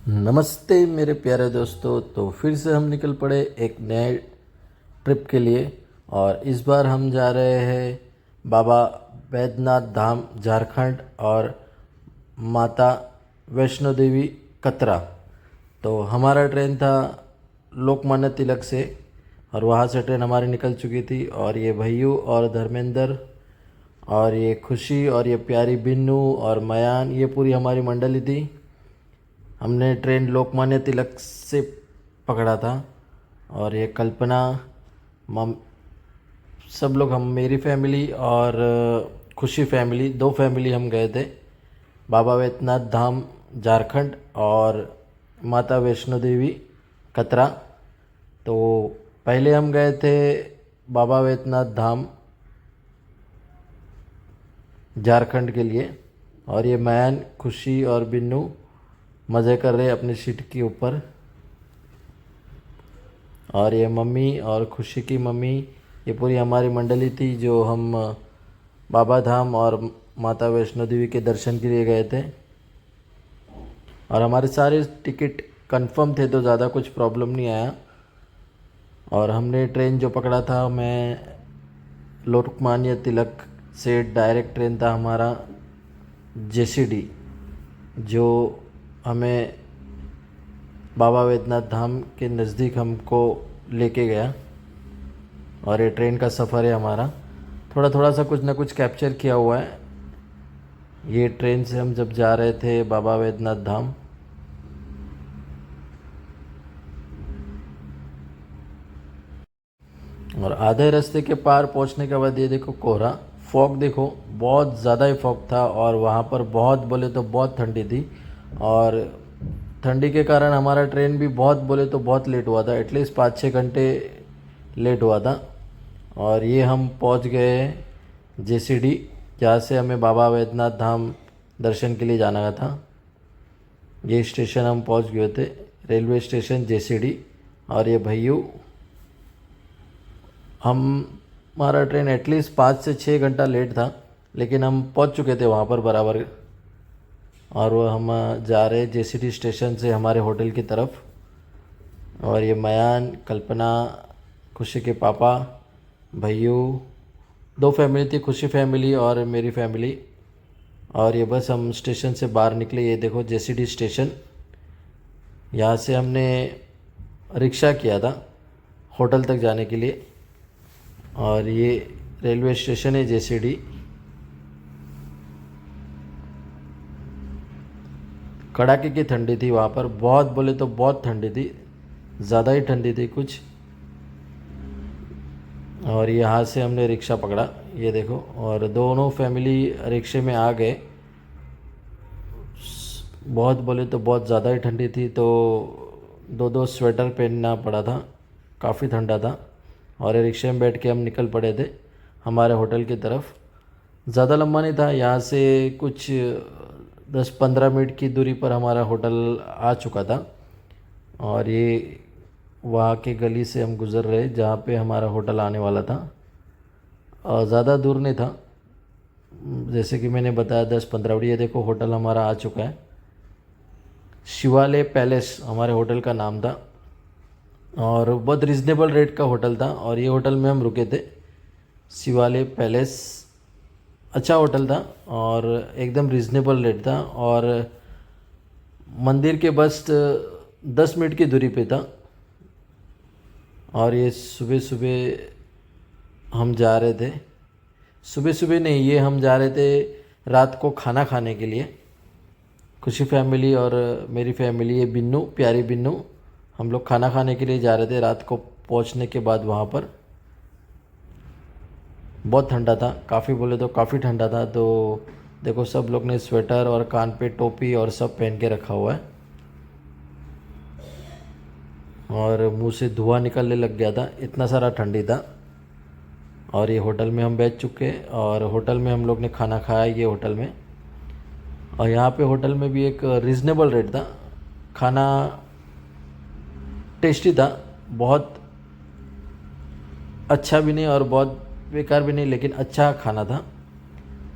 नमस्ते मेरे प्यारे दोस्तों। तो फिर से हम निकल पड़े एक नए ट्रिप के लिए। और इस बार हम जा रहे हैं बाबा बैद्यनाथ धाम झारखंड और माता वैष्णो देवी कतरा। तो हमारा ट्रेन था लोकमान्य तिलक से और वहाँ से ट्रेन हमारी निकल चुकी थी। और ये भैयू और धर्मेंद्र और ये खुशी और ये प्यारी बिन्नू और मयान, ये पूरी हमारी मंडली थी। हमने ट्रेन लोकमान्य तिलक से पकड़ा था। और ये कल्पना, मम, सब लोग, हम, मेरी फैमिली और खुशी फैमिली, दो फैमिली हम गए थे बाबा वैद्यनाथ धाम झारखंड और माता वैष्णो देवी कतरा। तो पहले हम गए थे बाबा वैद्यनाथ धाम झारखंड के लिए। और ये मयान, खुशी और बिन्नू मज़े कर रहे अपनी सीट के ऊपर। और ये मम्मी और खुशी की मम्मी, ये पूरी हमारी मंडली थी जो हम बाबा धाम और माता वैष्णो देवी के दर्शन के लिए गए थे। और हमारे सारे टिकट कंफर्म थे तो ज़्यादा कुछ प्रॉब्लम नहीं आया। और हमने ट्रेन जो पकड़ा था, मैं लोकमान्य तिलक से डायरेक्ट ट्रेन था हमारा जेसीडी, जो हमें बाबा वैद्यनाथ धाम के नज़दीक हमको लेके गया। और ये ट्रेन का सफ़र है हमारा, थोड़ा थोड़ा सा कुछ ना कुछ कैप्चर किया हुआ है। ये ट्रेन से हम जब जा रहे थे बाबा वैद्यनाथ धाम, और आधे रास्ते के पार पहुंचने के बाद ये देखो कोहरा, फॉग देखो, बहुत ज़्यादा ही फॉग था। और वहाँ पर बहुत बोले तो बहुत ठंडी थी। और ठंडी के कारण हमारा ट्रेन भी बहुत बोले तो बहुत लेट हुआ था, एटलीस्ट 5-6 घंटे लेट हुआ था। और ये हम पहुंच गए जेसीडी, जहाँ से हमें बाबा वैद्यनाथ धाम दर्शन के लिए जाना था। ये स्टेशन हम पहुंच गए थे, रेलवे स्टेशन जेसीडी। और ये भैयू, हमारा ट्रेन एटलीस्ट 5 से 6 घंटा लेट था, लेकिन हम पहुंच चुके थे वहाँ पर बराबर। और वो हम जा रहे जेसीडी स्टेशन से हमारे होटल की तरफ। और ये मयान, कल्पना, खुशी के पापा, भैयू, दो फैमिली थी, खुशी फैमिली और मेरी फैमिली। और ये बस हम स्टेशन से बाहर निकले, ये देखो जेसीडी स्टेशन। यहाँ से हमने रिक्शा किया था होटल तक जाने के लिए। और ये रेलवे स्टेशन है जेसीडी। कड़ाके की ठंडी थी वहाँ पर, बहुत बोले तो बहुत ठंडी थी, ज़्यादा ही ठंडी थी कुछ। और यहाँ से हमने रिक्शा पकड़ा, ये देखो। और दोनों फैमिली रिक्शे में आ गए। बहुत बोले तो बहुत ज़्यादा ही ठंडी थी, तो दो दो स्वेटर पहनना पड़ा था, काफ़ी ठंडा था। और रिक्शे में बैठ के हम निकल पड़े थे हमारे होटल की तरफ। ज़्यादा लंबा नहीं था, यहाँ से कुछ 10-15 मिनट की दूरी पर हमारा होटल आ चुका था। और ये वहाँ के गली से हम गुज़र रहे जहाँ पे हमारा होटल आने वाला था। और ज़्यादा दूर नहीं था, जैसे कि मैंने बताया 10-15 मिनट। ये देखो होटल हमारा आ चुका है, शिवालय पैलेस हमारे होटल का नाम था। और बहुत रिजनेबल रेट का होटल था। और ये होटल में हम रुके थे, शिवालय पैलेस। अच्छा होटल था और एकदम रिजनेबल रेट था। और मंदिर के बस 10 मिनट की दूरी पे था। और ये सुबह सुबह हम जा रहे थे, सुबह सुबह नहीं, ये हम जा रहे थे रात को खाना खाने के लिए। खुशी फैमिली और मेरी फैमिली, ये बिन्नू, प्यारी बिन्नू, हम लोग खाना खाने के लिए जा रहे थे रात को। पहुंचने के बाद वहाँ पर बहुत ठंडा था, काफ़ी बोले तो काफ़ी ठंडा था। तो देखो सब लोग ने स्वेटर और कान पे टोपी और सब पहन के रखा हुआ है। और मुंह से धुआं निकलने लग गया था, इतना सारा ठंडी था। और ये होटल में हम बैठ चुके, और होटल में हम लोग ने खाना खाया ये होटल में। और यहाँ पे होटल में भी एक रिजनेबल रेट था, खाना टेस्टी था, बहुत अच्छा भी नहीं और बहुत बेकार भी नहीं, लेकिन अच्छा खाना था,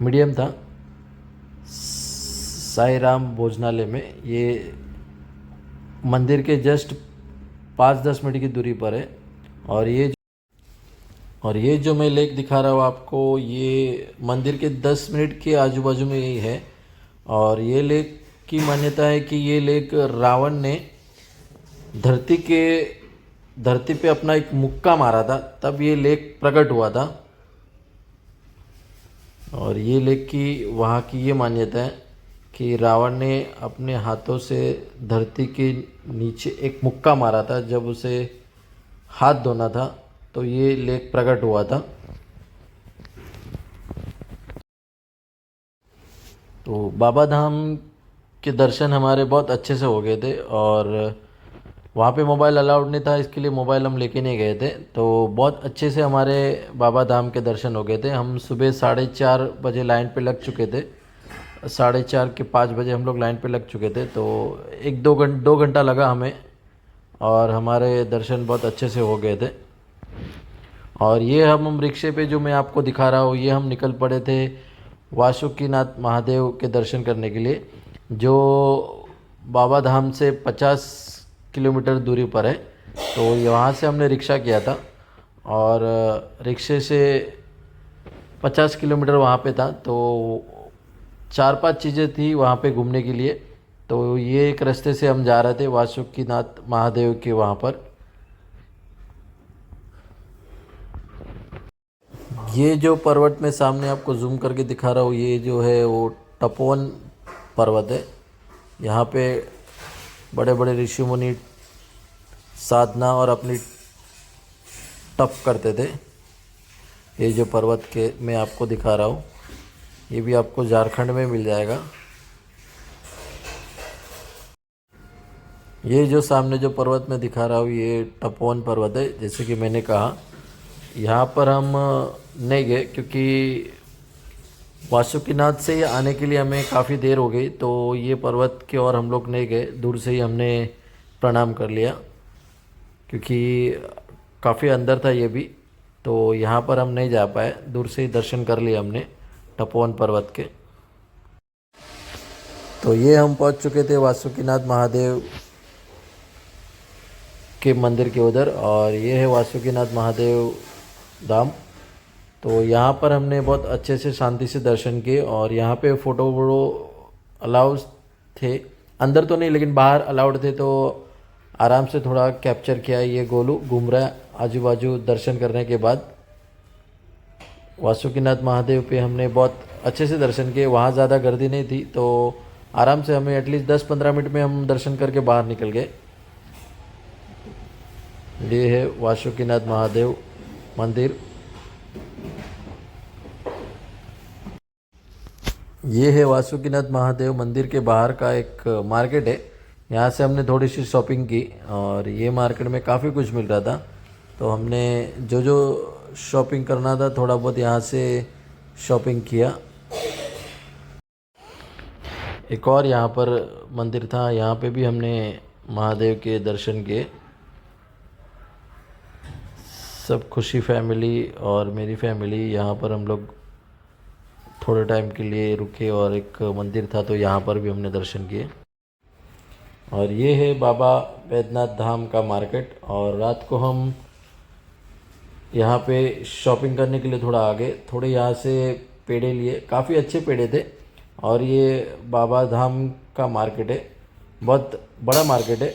मीडियम था। साई राम भोजनालय में ये मंदिर के जस्ट 5-10 मिनट की दूरी पर है। और ये जो मैं लेक दिखा रहा हूँ आपको, ये मंदिर के 10 मिनट के आजू बाजू में ही है। और ये लेक की मान्यता है कि ये लेक रावण ने धरती के धरती पे अपना एक मुक्का मारा था, तब ये लेक प्रकट हुआ था। और ये लेक की वहाँ की ये मान्यता है कि रावण ने अपने हाथों से धरती के नीचे एक मुक्का मारा था, जब उसे हाथ धोना था तो ये लेक प्रकट हुआ था। तो बाबा धाम के दर्शन हमारे बहुत अच्छे से हो गए थे। और वहाँ पे मोबाइल अलाउड नहीं था, इसके लिए मोबाइल हम लेके नहीं गए थे। तो बहुत अच्छे से हमारे बाबा धाम के दर्शन हो गए थे। हम सुबह 4:30 बजे लाइन पे लग चुके थे, 4:30 के 5 बजे हम लोग लाइन पे लग चुके थे। तो 2 घंटा लगा हमें, और हमारे दर्शन बहुत अच्छे से हो गए थे। और ये हम रिक्शे पे जो मैं आपको दिखा रहा हूँ, ये हम निकल पड़े थे वासुकीनाथ महादेव के दर्शन करने के लिए, जो बाबा धाम से 50 किलोमीटर दूरी पर है। तो वहाँ से हमने रिक्शा किया था, और रिक्शे से 50 किलोमीटर वहाँ पे था। तो 4-5 चीज़ें थी वहाँ पे घूमने के लिए। तो ये एक रास्ते से हम जा रहे थे वासुकीनाथ महादेव के वहाँ पर। ये जो पर्वत में सामने आपको जूम करके दिखा रहा हूँ, ये जो है वो तपोवन पर्वत है। यहाँ पे बड़े बड़े ऋषि मुनि साधना और अपनी तप करते थे। ये जो पर्वत के मैं आपको दिखा रहा हूँ, ये भी आपको झारखंड में मिल जाएगा। ये जो सामने जो पर्वत में दिखा रहा हूँ, ये तपोवन पर्वत है। जैसे कि मैंने कहा, यहाँ पर हम नहीं गए क्योंकि वासुकीनाथ से आने के लिए हमें काफ़ी देर हो गई। तो ये पर्वत की ओर हम लोग नहीं गए, दूर से ही हमने प्रणाम कर लिया, क्योंकि काफ़ी अंदर था ये भी। तो यहाँ पर हम नहीं जा पाए, दूर से ही दर्शन कर लिए हमने तपोवन पर्वत के। तो ये हम पहुँच चुके थे वासुकीनाथ महादेव के मंदिर के उधर, और ये है वासुकीनाथ महादेव धाम। तो यहाँ पर हमने बहुत अच्छे से शांति से दर्शन किए। और यहाँ पे फ़ोटो वोटो अलाउड थे, अंदर तो नहीं लेकिन बाहर अलाउड थे। तो आराम से थोड़ा कैप्चर किया। ये गोलू घूम रहा है आजू बाजू दर्शन करने के बाद। वासुकीनाथ महादेव पे हमने बहुत अच्छे से दर्शन किए, वहाँ ज़्यादा गर्दी नहीं थी। तो आराम से हमें एटलीस्ट 10-15 मिनट में हम दर्शन करके बाहर निकल गए। ये है वासुकीनाथ महादेव मंदिर। ये है वासुकीनाथ महादेव मंदिर के बाहर का एक मार्केट है। यहाँ से हमने थोड़ी सी शॉपिंग की, और ये मार्केट में काफ़ी कुछ मिल रहा था। तो हमने जो जो शॉपिंग करना था थोड़ा बहुत यहाँ से शॉपिंग किया। एक और यहाँ पर मंदिर था, यहाँ पे भी हमने महादेव के दर्शन किए। सब खुशी फैमिली और मेरी फैमिली यहाँ पर हम लोग थोड़े टाइम के लिए रुके, और एक मंदिर था तो यहाँ पर भी हमने दर्शन किए। और ये है बाबा बैद्यनाथ धाम का मार्केट। और रात को हम यहाँ पे शॉपिंग करने के लिए थोड़ा आगे थोड़े यहाँ से पेड़े लिए, काफ़ी अच्छे पेड़े थे। और ये बाबा धाम का मार्केट है, बहुत बड़ा मार्केट है,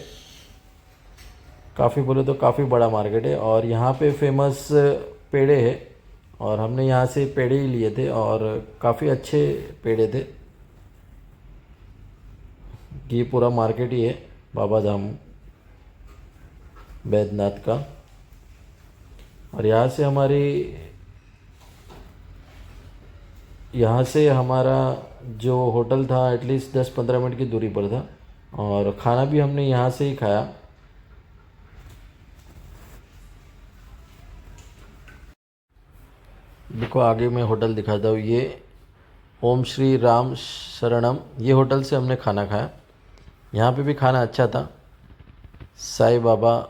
काफ़ी बोले तो काफ़ी बड़ा मार्केट है। और यहाँ पे फेमस पेड़े है, और हमने यहाँ से पेड़े ही लिए थे, और काफ़ी अच्छे पेड़े थे। ये पूरा मार्केट ही है बाबा धाम बैद्यनाथ का। और यहाँ से हमारा जो होटल था एटलीस्ट 10-15 मिनट की दूरी पर था, और खाना भी हमने यहाँ से ही खाया। देखो आगे मैं होटल दिखाता हूँ, ये ओम श्री राम शरणम, ये होटल से हमने खाना खाया। यहाँ पे भी खाना अच्छा था, साईं बाबा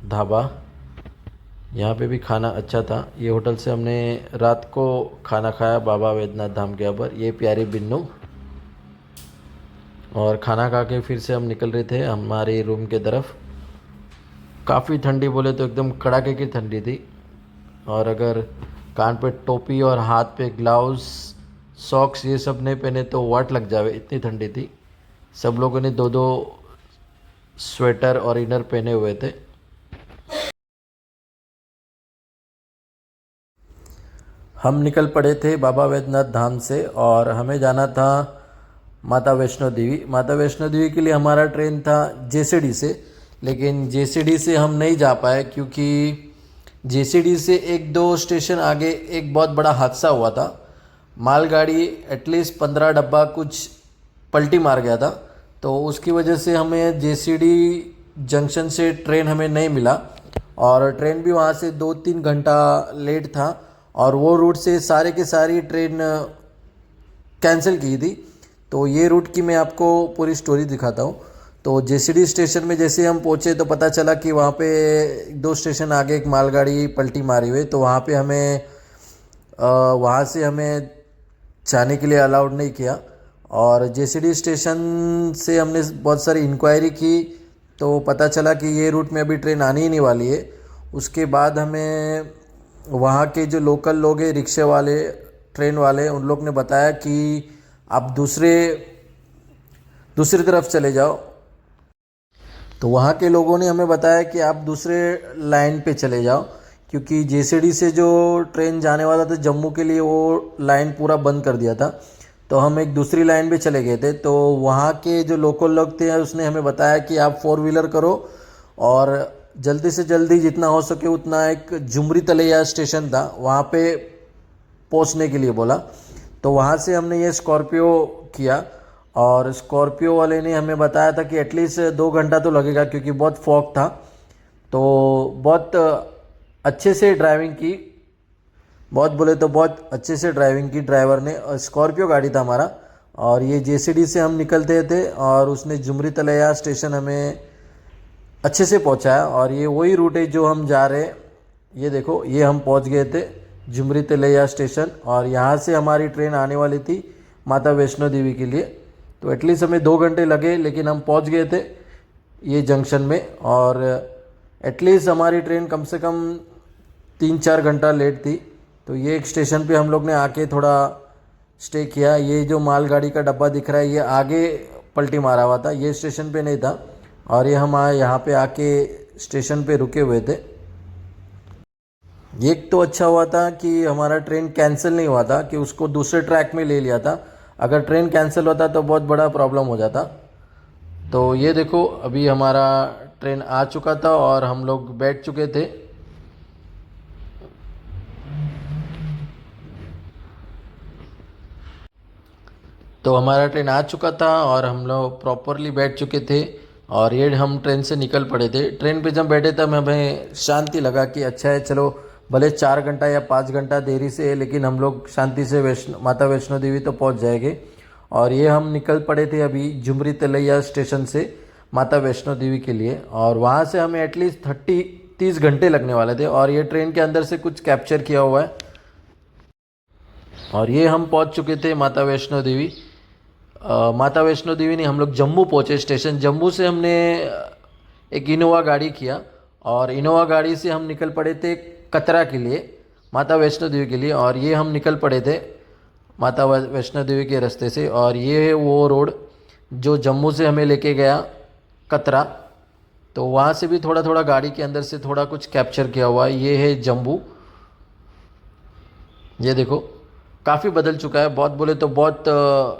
ढाबा, यहाँ पे भी खाना अच्छा था। ये होटल से हमने रात को खाना खाया बाबा बैद्यनाथ धाम के ऊपर। ये प्यारी बिन्नू, और खाना खा के फिर से हम निकल रहे थे हमारे रूम के तरफ। काफ़ी ठंडी बोले तो एकदम कड़ाके की ठंडी थी, और अगर कान पे टोपी और हाथ पे ग्लव्स सॉक्स ये सब नहीं पहने तो वाट लग जावे, इतनी ठंडी थी। सब लोगों ने दो दो स्वेटर और इनर पहने हुए थे। हम निकल पड़े थे बाबा वैद्यनाथ धाम से, और हमें जाना था माता वैष्णो देवी। माता वैष्णो देवी के लिए हमारा ट्रेन था जेसीडी से, लेकिन जेसीडी से हम नहीं जा पाए क्योंकि जेसीडी से एक दो स्टेशन आगे एक बहुत बड़ा हादसा हुआ था। मालगाड़ी एटलीस्ट 15 डब्बा कुछ पलटी मार गया था, तो उसकी वजह से हमें जेसीडी जंक्शन से ट्रेन हमें नहीं मिला, और ट्रेन भी वहाँ से 2-3 घंटा लेट था, और वो रूट से सारे के सारी ट्रेन कैंसिल की थी। तो ये रूट की मैं आपको पूरी स्टोरी दिखाता हूँ। तो जेसीडी स्टेशन में जैसे हम पहुँचे तो पता चला कि वहाँ पे 2 स्टेशन आगे एक मालगाड़ी पलटी मारी हुई, तो वहाँ पे हमें वहाँ से हमें जाने के लिए अलाउड नहीं किया। और जेसीडी स्टेशन से हमने बहुत सारी इंक्वायरी की, तो पता चला कि ये रूट में अभी ट्रेन आने ही नहीं वाली है। उसके बाद हमें वहाँ के जो लोकल लोग हैं, रिक्शे वाले, ट्रेन वाले, उन लोग ने बताया कि आप दूसरी तरफ चले जाओ। तो वहाँ के लोगों ने हमें बताया कि आप दूसरे लाइन पे चले जाओ, क्योंकि जेसीडी से जो ट्रेन जाने वाला था जम्मू के लिए वो लाइन पूरा बंद कर दिया था। तो हम एक दूसरी लाइन पे चले गए थे। तो वहाँ के जो लोकल लोग थे उसने हमें बताया कि आप 4 व्हीलर करो और जल्दी से जल्दी जितना हो सके उतना, एक झुमरी तलैया स्टेशन था वहाँ पे पहुँचने के लिए बोला। तो वहाँ से हमने ये स्कॉर्पियो किया, और स्कॉर्पियो वाले ने हमें बताया था कि एटलीस्ट 2 घंटा तो लगेगा क्योंकि बहुत फॉग था। तो बहुत अच्छे से ड्राइविंग की, बहुत बोले तो बहुत अच्छे से ड्राइविंग की ड्राइवर ने। स्कॉर्पियो गाड़ी था हमारा, और ये जेसीडी से हम निकलते थे और उसने झुमरी तलैया स्टेशन हमें अच्छे से पहुंचाया। और ये वही रूट है जो हम जा रहे हैं। ये देखो, ये हम पहुंच गए थे झुमरी तलैया स्टेशन, और यहाँ से हमारी ट्रेन आने वाली थी माता वैष्णो देवी के लिए। तो एटलीस्ट हमें 2 घंटे लगे, लेकिन हम पहुंच गए थे ये जंक्शन में। और एटलीस्ट हमारी ट्रेन कम से कम 3-4 घंटा लेट थी। तो ये एक स्टेशन पे हम लोग ने आके थोड़ा स्टे किया। ये जो मालगाड़ी का डब्बा दिख रहा है ये आगे पलटी मारा हुआ था, ये स्टेशन पे नहीं था। और ये हम यहाँ पे आके स्टेशन पे रुके हुए थे। एक तो अच्छा हुआ था कि हमारा ट्रेन कैंसिल नहीं हुआ था, कि उसको दूसरे ट्रैक में ले लिया था। अगर ट्रेन कैंसिल होता तो बहुत बड़ा प्रॉब्लम हो जाता। तो ये देखो, अभी हमारा ट्रेन आ चुका था और हम लोग बैठ चुके थे। तो हमारा ट्रेन आ चुका था और हम लोग प्रॉपरली बैठ चुके थे, और ये हम ट्रेन से निकल पड़े थे। ट्रेन पे जब बैठे तब हमें शांति लगा कि अच्छा है, चलो भले 4 घंटा या 5 घंटा देरी से है, लेकिन हम लोग शांति से माता वैष्णो देवी तो पहुंच जाएंगे। और ये हम निकल पड़े थे अभी झुमरी तलैया स्टेशन से माता वैष्णो देवी के लिए, और वहाँ से हमें एटलीस्ट 30 घंटे लगने वाले थे। और ये ट्रेन के अंदर से कुछ कैप्चर किया हुआ है। और ये हम पहुँच चुके थे माता वैष्णो देवी। माता वैष्णो देवी नहीं, हम लोग जम्मू पहुँचे स्टेशन। जम्मू से हमने एक इनोवा गाड़ी किया, और इनोवा गाड़ी से हम निकल पड़े थे कतरा के लिए, माता वैष्णो देवी के लिए। और ये हम निकल पड़े थे माता वैष्णो देवी के रास्ते से। और ये है वो रोड जो जम्मू से हमें लेके गया कतरा। तो वहाँ से भी थोड़ा थोड़ा गाड़ी के अंदर से थोड़ा कुछ कैप्चर किया हुआ है। ये है जम्मू। ये देखो, काफ़ी बदल चुका है, बहुत बोले तो बहुत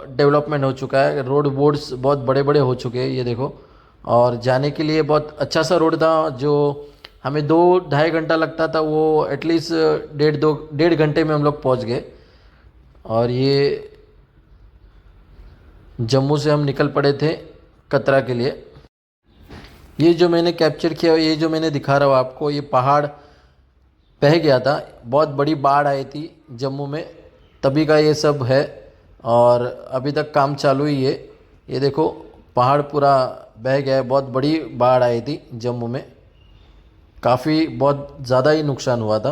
डेवलपमेंट हो चुका है। रोड बोर्ड्स बहुत बड़े बड़े हो चुके हैं, ये देखो। और जाने के लिए बहुत अच्छा सा रोड था, जो हमें 2-2.5 घंटा लगता था, वो एटलीस्ट 1.5 घंटे में हम लोग पहुंच गए। और ये जम्मू से हम निकल पड़े थे कतरा के लिए। ये जो मैंने कैप्चर किया, ये जो मैंने दिखा रहा हूँ आपको, ये पहाड़ बह गया था, बहुत बड़ी बाढ़ आई थी जम्मू में, तभी का ये सब है। और अभी तक काम चालू ही है। ये देखो, पहाड़ पूरा बह गया है, बहुत बड़ी बाढ़ आई थी जम्मू में, काफ़ी बहुत ज़्यादा ही नुकसान हुआ था।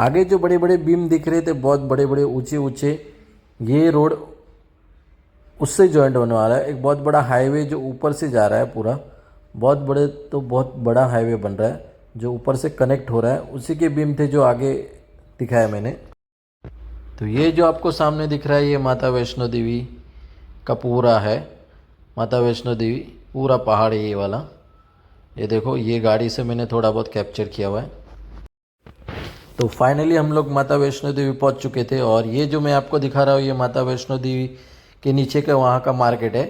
आगे जो बड़े बड़े बीम दिख रहे थे बहुत बड़े बड़े ऊंचे ऊंचे, ये रोड उससे जॉइंट होने वाला है। एक बहुत बड़ा हाईवे जो ऊपर से जा रहा है पूरा, बहुत बड़ा हाईवे बन रहा है जो ऊपर से कनेक्ट हो रहा है, उसी के बीम थे जो आगे दिखाया मैंने। तो ये जो आपको सामने दिख रहा है ये माता वैष्णो देवी का पूरा है। माता वैष्णो देवी पूरा पहाड़ है ये वाला। ये देखो, ये गाड़ी से मैंने थोड़ा बहुत कैप्चर किया हुआ है। तो फाइनली हम लोग माता वैष्णो देवी पहुंच चुके थे और ये जो मैं आपको दिखा रहा हूँ ये माता वैष्णो देवी के नीचे का वहाँ का मार्केट है।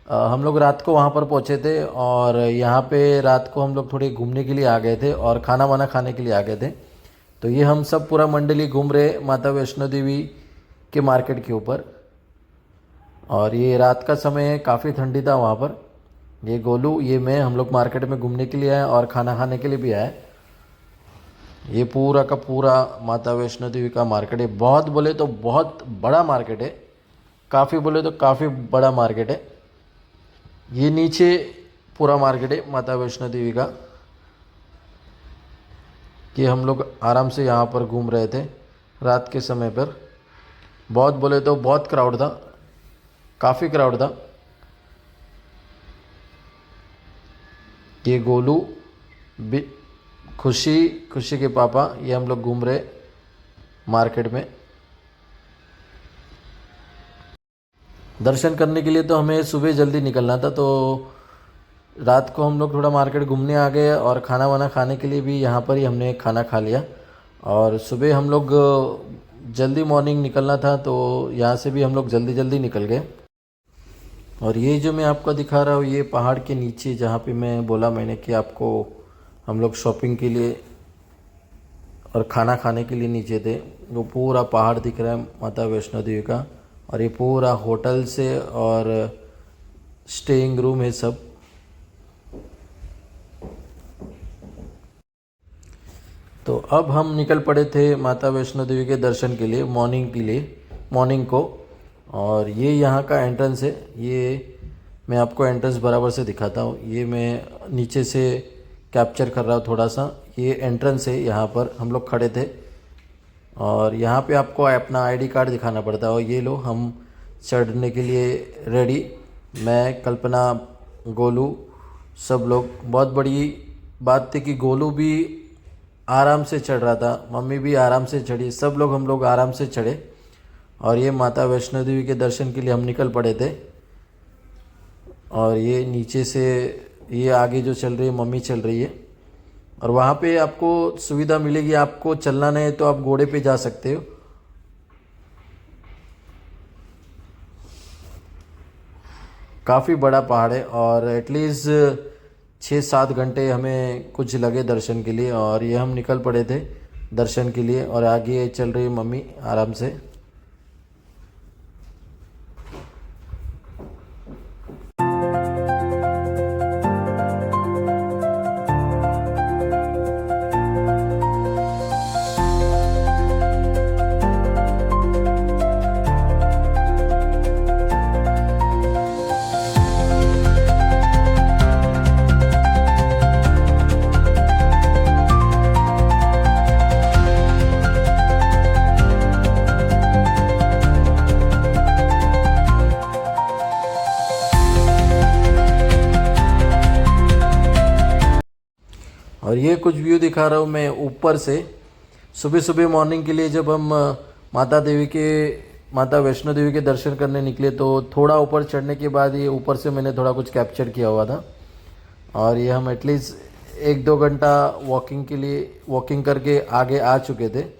हम लोग रात को वहाँ पर पहुँचे थे और यहाँ पे रात को हम लोग थोड़े घूमने के लिए आ गए थे और खाना वाना खाने के लिए आ गए थे। तो ये हम सब पूरा मंडली घूम रहे माता वैष्णो देवी के मार्केट के ऊपर। और ये रात का समय है, काफ़ी ठंडी था वहाँ पर। ये गोलू, ये मैं, हम लोग मार्केट में घूमने के लिए आए और खाना खाने के लिए भी आए। ये पूरा का पूरा माता वैष्णो देवी का मार्केट है। बहुत बोले तो बहुत बड़ा मार्केट है, काफ़ी बोले तो काफ़ी बड़ा मार्केट है। ये नीचे पूरा मार्केट है माता वैष्णो देवी का। कि हम लोग आराम से यहाँ पर घूम रहे थे रात के समय पर। बहुत बोले तो बहुत क्राउड था, काफ़ी क्राउड था। ये गोलू, खुशी के पापा, ये हम लोग घूम रहे मार्केट में। दर्शन करने के लिए तो हमें सुबह जल्दी निकलना था, तो रात को हम लोग थोड़ा मार्केट घूमने आ गए और खाना वाना खाने के लिए भी यहाँ पर ही हमने खाना खा लिया। और सुबह हम लोग जल्दी मॉर्निंग निकलना था, तो यहाँ से भी हम लोग जल्दी निकल गए। और ये जो मैं आपको दिखा रहा हूँ ये पहाड़ के नीचे, जहाँ पे मैं बोला मैंने कि आपको हम लोग शॉपिंग के लिए और खाना खाने के लिए नीचे थे, वो पूरा पहाड़ दिख रहा है माता वैष्णो देवी का। और ये पूरा होटल से और स्टेइंग रूम है सब। तो अब हम निकल पड़े थे माता वैष्णो देवी के दर्शन के लिए मॉर्निंग को। और ये यहाँ का एंट्रेंस है। ये मैं आपको एंट्रेंस बराबर से दिखाता हूँ। ये मैं नीचे से कैप्चर कर रहा हूँ थोड़ा सा। ये एंट्रेंस है, यहाँ पर हम लोग खड़े थे और यहाँ पे आपको अपना आईडी कार्ड दिखाना पड़ता है। और ये लो, हम चढ़ने के लिए रेडी, मैं, कल्पना, गोलू, सब लोग। बहुत बड़ी बात थी कि गोलू भी आराम से चढ़ रहा था, मम्मी भी आराम से चढ़ी, सब लोग हम लोग आराम से चढ़े। और ये माता वैष्णो देवी के दर्शन के लिए हम निकल पड़े थे। और ये नीचे से ये आगे जो चल रही है मम्मी चल रही है। और वहाँ पे आपको सुविधा मिलेगी, आपको चलना नहीं है तो आप घोड़े पे जा सकते हो। काफ़ी बड़ा पहाड़ है और एटलीस्ट 6-7 घंटे हमें कुछ लगे दर्शन के लिए। और ये हम निकल पड़े थे दर्शन के लिए और आगे चल रही मम्मी आराम से। और ये कुछ व्यू दिखा रहा हूँ मैं ऊपर से। सुबह सुबह मॉर्निंग के लिए जब हम माता वैष्णो देवी के दर्शन करने निकले तो थोड़ा ऊपर चढ़ने के बाद ये ऊपर से मैंने थोड़ा कुछ कैप्चर किया हुआ था। और ये हम एटलीस्ट 1-2 घंटा वॉकिंग करके आगे आ चुके थे।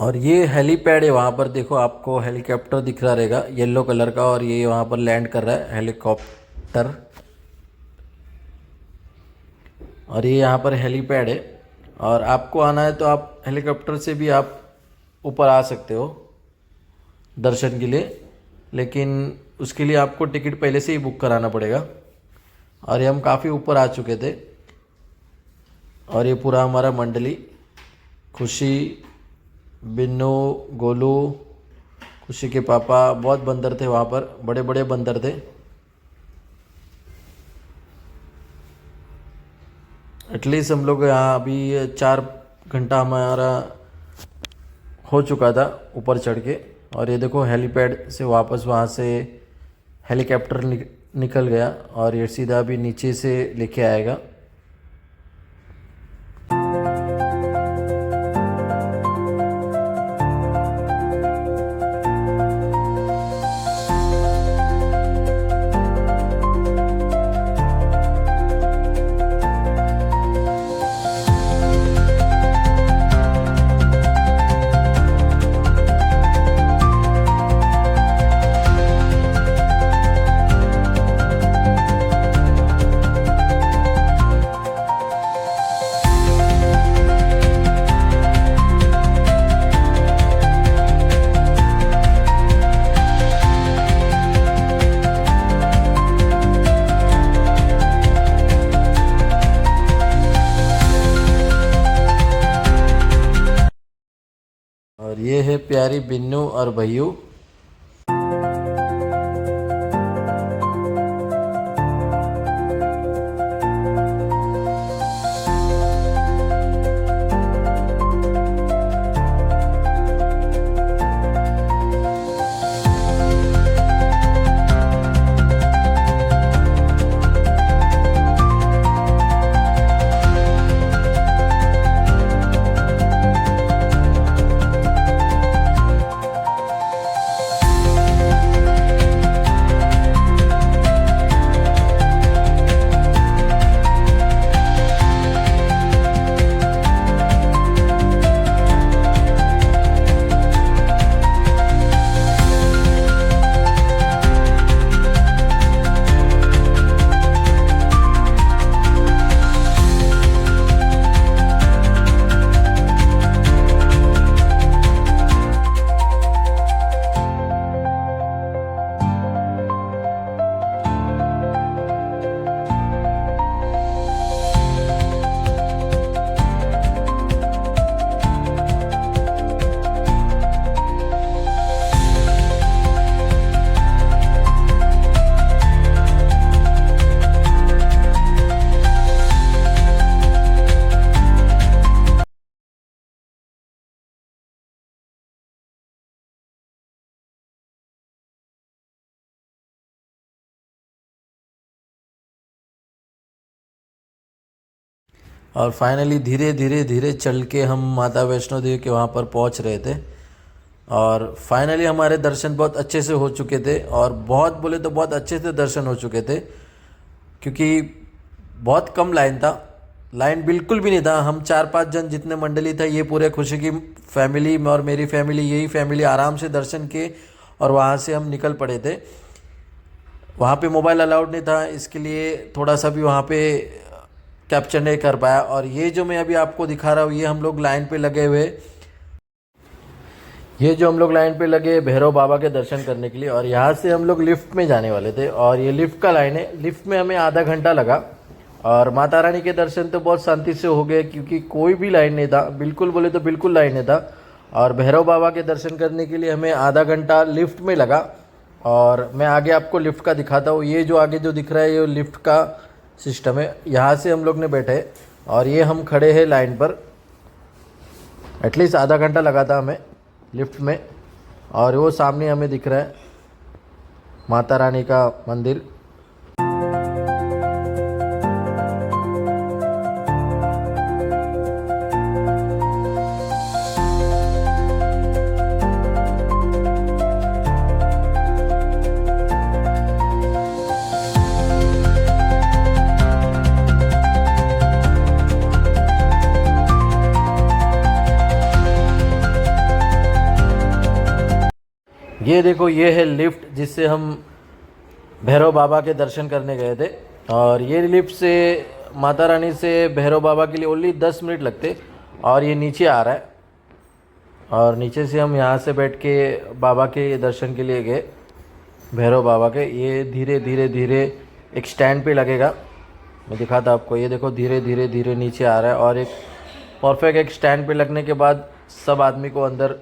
और ये हेलीपैड है, वहाँ पर देखो आपको हेलीकॉप्टर दिख रहा रहेगा येलो कलर का, और ये वहाँ पर लैंड कर रहा है हेलीकॉप्टर। और ये यहाँ पर हेलीपैड है, और आपको आना है तो आप हेलीकॉप्टर से भी आप ऊपर आ सकते हो दर्शन के लिए, लेकिन उसके लिए आपको टिकट पहले से ही बुक कराना पड़ेगा। और ये हम काफ़ी ऊपर आ चुके थे, और ये पूरा हमारा मंडली, खुशी, बिन्नू, गोलू, खुशी के पापा, बहुत बंदर थे वहाँ पर, बड़े बड़े बंदर थे। एटलीस्ट हम लोग यहाँ अभी 4 घंटा हमारा हो चुका था ऊपर चढ़ के। और ये देखो हेलीपैड से वापस वहाँ से हेलीकॉप्टर निकल गया, और ये सीधा अभी नीचे से लेके आएगा। और ये है प्यारी बिन्नू और भैयू। और फाइनली धीरे धीरे धीरे चल के हम माता वैष्णो देवी के वहाँ पर पहुँच रहे थे। और फाइनली हमारे दर्शन बहुत अच्छे से हो चुके थे, और बहुत बोले तो बहुत अच्छे से दर्शन हो चुके थे, क्योंकि बहुत कम लाइन था, लाइन बिल्कुल भी नहीं था। हम 4-5 जन जितने मंडली था, ये पूरे खुशी की फैमिली और मेरी फैमिली, यही फैमिली आराम से दर्शन किए और वहाँ से हम निकल पड़े थे। वहाँ पे मोबाइल अलाउड नहीं था, इसके लिए थोड़ा सा भी वहाँ पे कैप्चर नहीं कर पाया। और ये जो मैं अभी आपको दिखा रहा हूँ, ये हम लोग लाइन पे लगे हुए, ये जो हम लोग लाइन पे लगे भैरव बाबा के दर्शन करने के लिए। और यहाँ से हम लोग लिफ्ट में जाने वाले थे, और ये लिफ्ट का लाइन है। लिफ्ट में हमें आधा घंटा लगा, और माता रानी के दर्शन तो बहुत शांति से हो गए, क्योंकि कोई भी लाइन नहीं था, बिल्कुल बोले तो बिल्कुल लाइन नहीं था। और भैरव बाबा के दर्शन करने के लिए हमें आधा घंटा लिफ्ट में लगा। और मैं आगे आपको लिफ्ट का दिखाता हूँ। ये जो आगे जो दिख रहा है, ये लिफ्ट का सिस्टम है। यहाँ से हम लोग ने बैठे, और ये हम खड़े हैं लाइन पर। एटलीस्ट आधा घंटा लगा था हमें लिफ्ट में। और वो सामने हमें दिख रहा है माता रानी का मंदिर। ये देखो, ये है लिफ्ट जिससे हम भैरव बाबा के दर्शन करने गए थे। और ये लिफ्ट से माता रानी से भैरव बाबा के लिए ओनली 10 मिनट लगते। और ये नीचे आ रहा है, और नीचे से हम यहाँ से बैठ के बाबा के दर्शन के लिए गए, भैरव बाबा के। ये धीरे धीरे धीरे एक स्टैंड पे लगेगा, मैं दिखाता आपको। ये देखो, धीरे धीरे धीरे नीचे आ रहा है, और एक परफेक्ट एक स्टैंड पे लगने के बाद सब आदमी को अंदर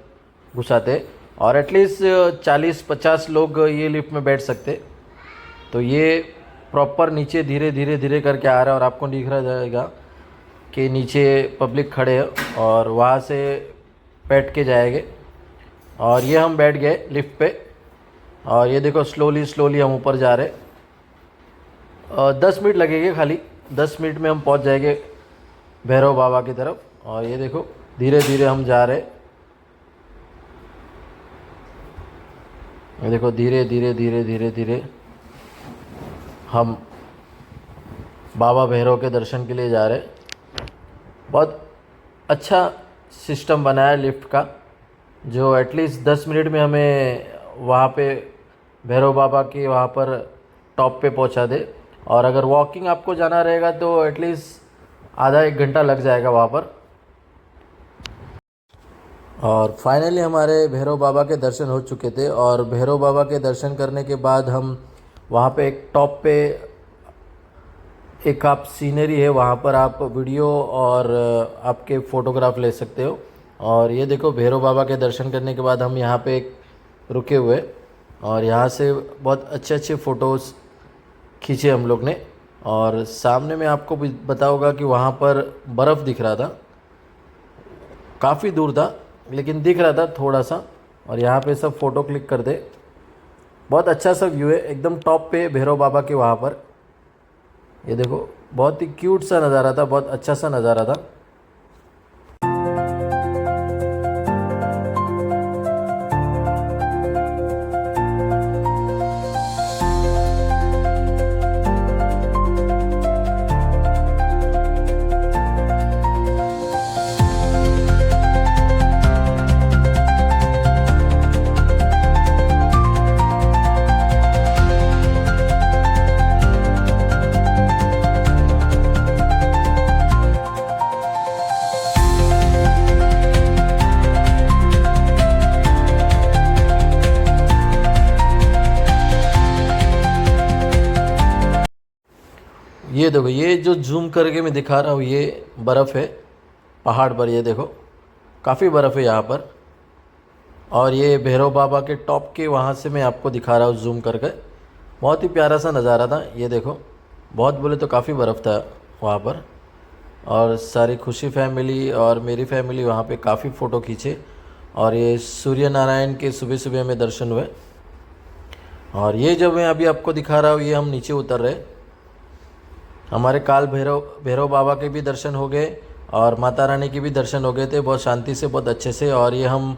घुसाते, और एटलीस्ट 40-50 लोग ये लिफ्ट में बैठ सकते। तो ये प्रॉपर नीचे धीरे धीरे धीरे करके आ रहा है, और आपको दिख रहा जाएगा कि नीचे पब्लिक खड़े हैं और वहाँ से बैठ के जाएंगे। और ये हम बैठ गए लिफ्ट पे, और ये देखो स्लोली स्लोली हम ऊपर जा रहे। 10 मिनट लगेंगे खाली, 10 मिनट में हम पहुंच जाएंगे भैरव बाबा की तरफ। और ये देखो धीरे धीरे हम जा रहे, ये देखो धीरे धीरे धीरे धीरे धीरे हम बाबा भैरव के दर्शन के लिए जा रहे। बहुत अच्छा सिस्टम बनाया है लिफ्ट का, जो एटलीस्ट 10 मिनट में हमें वहाँ पे भैरव बाबा के वहाँ पर टॉप पे पहुँचा दे। और अगर वॉकिंग आपको जाना रहेगा तो एटलीस्ट आधा 1 घंटा लग जाएगा वहाँ पर। और फाइनली हमारे भैरव बाबा के दर्शन हो चुके थे। और भैरव बाबा के दर्शन करने के बाद हम वहाँ पे एक टॉप पे एक आप सीनरी है, वहाँ पर आप वीडियो और आपके फ़ोटोग्राफ ले सकते हो। और ये देखो, भैरव बाबा के दर्शन करने के बाद हम यहाँ पे एक रुके हुए, और यहाँ से बहुत अच्छे अच्छे फ़ोटोज़ खींचे हम लोग ने। और सामने में आपको भी बताऊँगा कि वहाँ पर बर्फ़ दिख रहा था, काफ़ी दूर था लेकिन दिख रहा था थोड़ा सा। और यहाँ पे सब फ़ोटो क्लिक कर दे, बहुत अच्छा सा व्यू है एकदम टॉप पे भैरव बाबा के वहाँ पर। ये देखो, बहुत ही क्यूट सा नज़ारा था, बहुत अच्छा सा नज़ारा था। ये देखो, ये जो जूम करके मैं दिखा रहा हूँ ये बर्फ़ है पहाड़ पर। ये देखो काफ़ी बर्फ़ है यहाँ पर। और ये भैरव बाबा के टॉप के वहाँ से मैं आपको दिखा रहा हूँ जूम करके। बहुत ही प्यारा सा नज़ारा था। ये देखो, बहुत बोले तो काफ़ी बर्फ़ था वहाँ पर। और सारी खुशी फैमिली और मेरी फैमिली वहाँ पे काफ़ी फ़ोटो खींचे। और ये सूर्य नारायण के सुबह सुबह में दर्शन हुए। और ये जो मैं अभी आपको दिखा रहा हूँ ये हम नीचे उतर रहे। हमारे काल भैरव बाबा के भी दर्शन हो गए और माता रानी के भी दर्शन हो गए थे, बहुत शांति से, बहुत अच्छे से। और ये हम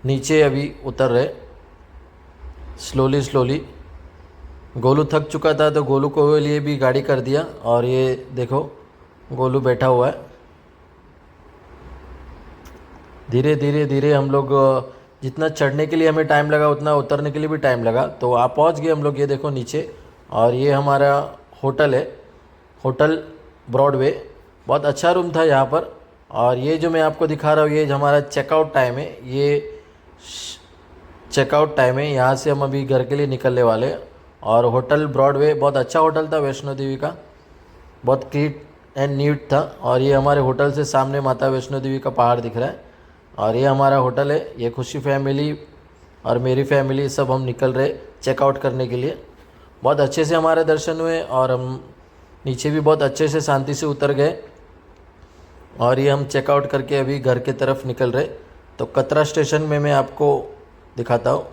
नीचे अभी उतर रहे स्लोली स्लोली। गोलू थक चुका था तो गोलू को लिए भी गाड़ी कर दिया। और ये देखो गोलू बैठा हुआ है। धीरे धीरे धीरे हम लोग, जितना चढ़ने के लिए हमें टाइम लगा उतना उतरने के लिए भी टाइम लगा। तो आप पहुंच गए हम लोग, ये देखो नीचे। और ये हमारा होटल है, होटल ब्रॉडवे। बहुत अच्छा रूम था यहाँ पर। और ये जो मैं आपको दिखा रहा हूँ ये हमारा चेकआउट टाइम है, ये चेकआउट टाइम है। यहाँ से हम अभी घर के लिए निकलने वाले। और होटल ब्रॉडवे बहुत अच्छा होटल था वैष्णो देवी का, बहुत क्लीन एंड नीट था। और ये हमारे होटल से सामने माता वैष्णो देवी का पहाड़ दिख रहा है। और ये हमारा होटल है। ये खुशी फैमिली और मेरी फैमिली सब हम निकल रहे चेकआउट करने के लिए। बहुत अच्छे से हमारे दर्शन हुए और हम नीचे भी बहुत अच्छे से शांति से उतर गए। और ये हम चेकआउट करके अभी घर के तरफ निकल रहे। तो कतरा स्टेशन में मैं आपको दिखाता हूँ।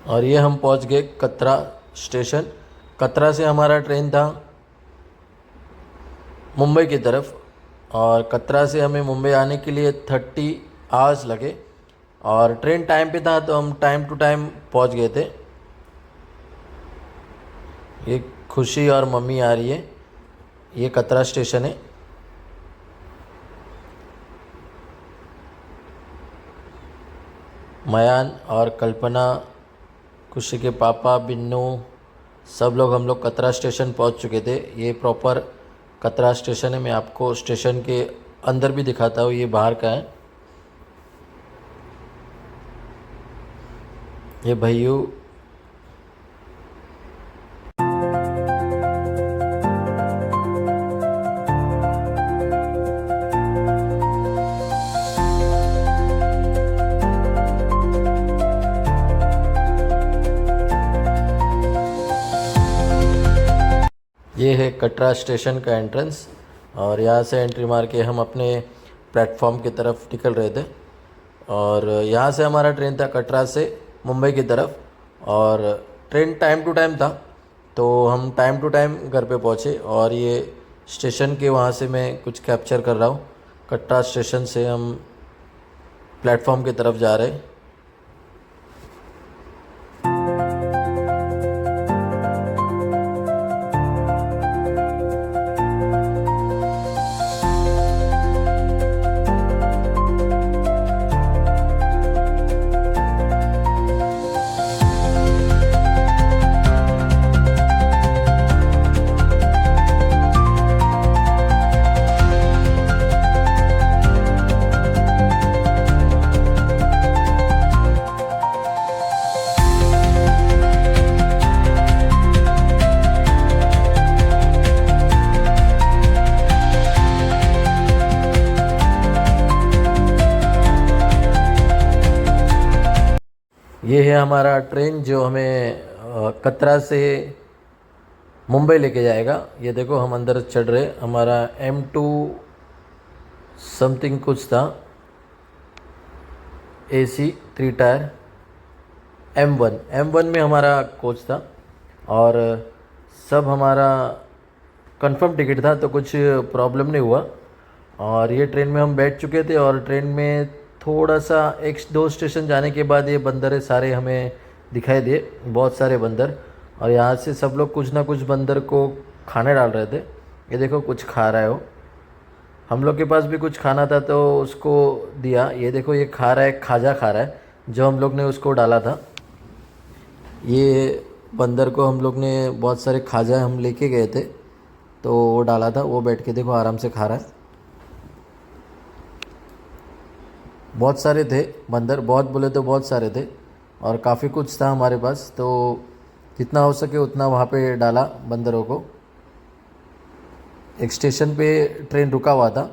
और ये हम पहुंच गए कतरा स्टेशन। कतरा से हमारा ट्रेन था मुंबई की तरफ। और कतरा से हमें मुंबई आने के लिए 30 आवर्स लगे। और ट्रेन टाइम पे था तो हम टाइम टू टाइम पहुंच गए थे। ये खुशी और मम्मी आ रही है। ये कतरा स्टेशन है। मयान और कल्पना, खुशी के पापा, बिन्नू, सब लोग हम लोग कतरा स्टेशन पहुंच चुके थे। ये प्रॉपर कतरा स्टेशन है। मैं आपको स्टेशन के अंदर भी दिखाता हूँ। ये बाहर का है। ये भैयू, ये है कटरा स्टेशन का एंट्रेंस। और यहाँ से एंट्री मार के हम अपने प्लेटफॉर्म की तरफ निकल रहे थे। और यहाँ से हमारा ट्रेन था कटरा से मुंबई की तरफ। और ट्रेन टाइम टू टाइम था, तो हम टाइम टू टाइम घर पे पहुँचे। और ये स्टेशन के वहाँ से मैं कुछ कैप्चर कर रहा हूँ। कटरा स्टेशन से हम प्लेटफॉर्म की तरफ जा रहे हैं। ये है हमारा ट्रेन जो हमें कतरा से मुंबई लेके जाएगा। ये देखो हम अंदर चढ़ रहे। हमारा M2 समथिंग कुछ था, AC 3 टायर। M1 में हमारा कोच था। और सब हमारा कंफर्म टिकट था, तो कुछ प्रॉब्लम नहीं हुआ। और ये ट्रेन में हम बैठ चुके थे। और ट्रेन में थोड़ा सा 1-2 स्टेशन जाने के बाद ये बंदर सारे हमें दिखाई दिए, बहुत सारे बंदर। और यहाँ से सब लोग कुछ ना कुछ बंदर को खाने डाल रहे थे। ये देखो कुछ खा रहा है वो। हम लोग के पास भी कुछ खाना था तो उसको दिया। ये देखो ये खा रहा है, खाजा खा रहा है, जो हम लोग ने उसको डाला था। ये बंदर को हम लोग ने बहुत सारे खाजा हम लेके गए थे, तो वो डाला था। वो बैठ के देखो आराम से खा रहा है। बहुत सारे थे बंदर, बहुत बोले तो बहुत सारे थे। और काफ़ी कुछ था हमारे पास, तो जितना हो सके उतना वहाँ पे डाला बंदरों को। एक स्टेशन पे ट्रेन रुका हुआ था,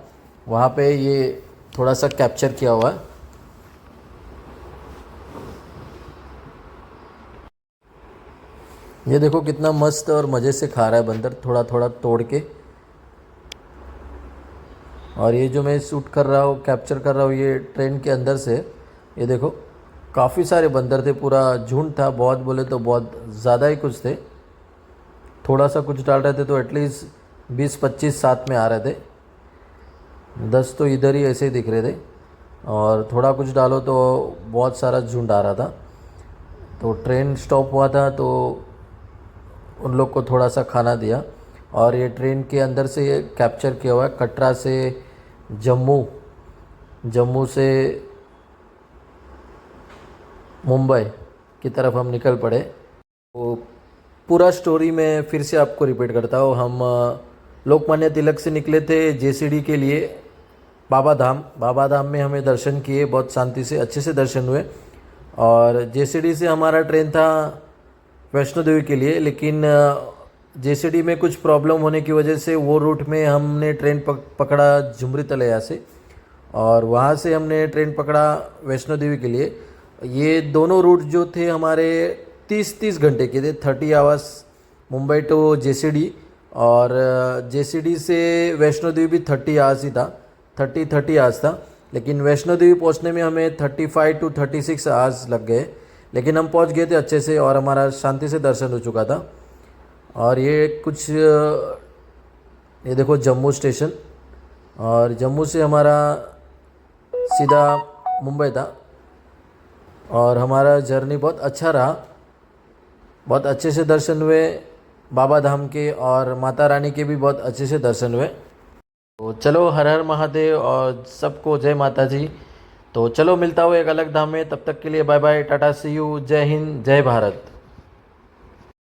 वहाँ पे ये थोड़ा सा कैप्चर किया हुआ है। ये देखो कितना मस्त और मज़े से खा रहा है बंदर, थोड़ा थोड़ा तोड़ के। और ये जो मैं शूट कर रहा हूँ, कैप्चर कर रहा हूँ, ये ट्रेन के अंदर से। ये देखो काफ़ी सारे बंदर थे, पूरा झुंड था। बहुत बोले तो बहुत ज़्यादा ही कुछ थे। थोड़ा सा कुछ डाल रहे थे तो एटलीस्ट 20-25 साथ में आ रहे थे। 10 तो इधर ही ऐसे ही दिख रहे थे। और थोड़ा कुछ डालो तो बहुत सारा झुंड आ रहा था। तो ट्रेन स्टॉप हुआ था तो उन लोग को थोड़ा सा खाना दिया। और ये ट्रेन के अंदर से ये कैप्चर किया हुआ है। कटरा से जम्मू, जम्मू से मुंबई की तरफ हम निकल पड़े। तो पूरा स्टोरी मैं फिर से आपको रिपीट करता हूँ। हम लोकमान्य तिलक से निकले थे JCD के लिए बाबा धाम में हमें दर्शन किए, बहुत शांति से अच्छे से दर्शन हुए। और JCD से हमारा ट्रेन था वैष्णो देवी के लिए, लेकिन JCD में कुछ प्रॉब्लम होने की वजह से वो रूट में हमने ट्रेन पकड़ा झुमरी तलैया से। और वहाँ से हमने ट्रेन पकड़ा वैष्णो देवी के लिए। ये दोनों रूट जो थे हमारे 30-30 घंटे के थे, 30 आवर्स मुंबई टू JCD। और JCD से वैष्णो देवी भी 30 आवर्स ही था, 30 आवर्स था। लेकिन वैष्णो देवी पहुँचने में हमें 35 to 36 आवर्स लग गए। लेकिन हम पहुँच गए थे अच्छे से और हमारा शांति से दर्शन हो चुका था। और ये कुछ ये देखो जम्मू स्टेशन। और जम्मू से हमारा सीधा मुंबई था। और हमारा जर्नी बहुत अच्छा रहा, बहुत अच्छे से दर्शन हुए। बाबा धाम के और माता रानी के भी बहुत अच्छे से दर्शन हुए। तो चलो, हर हर महादेव और सबको जय माता जी। तो चलो, मिलता हूँ एक अलग धाम में, तब तक के लिए बाय बाय, टाटा, सी यू, जय हिंद, जय भारत।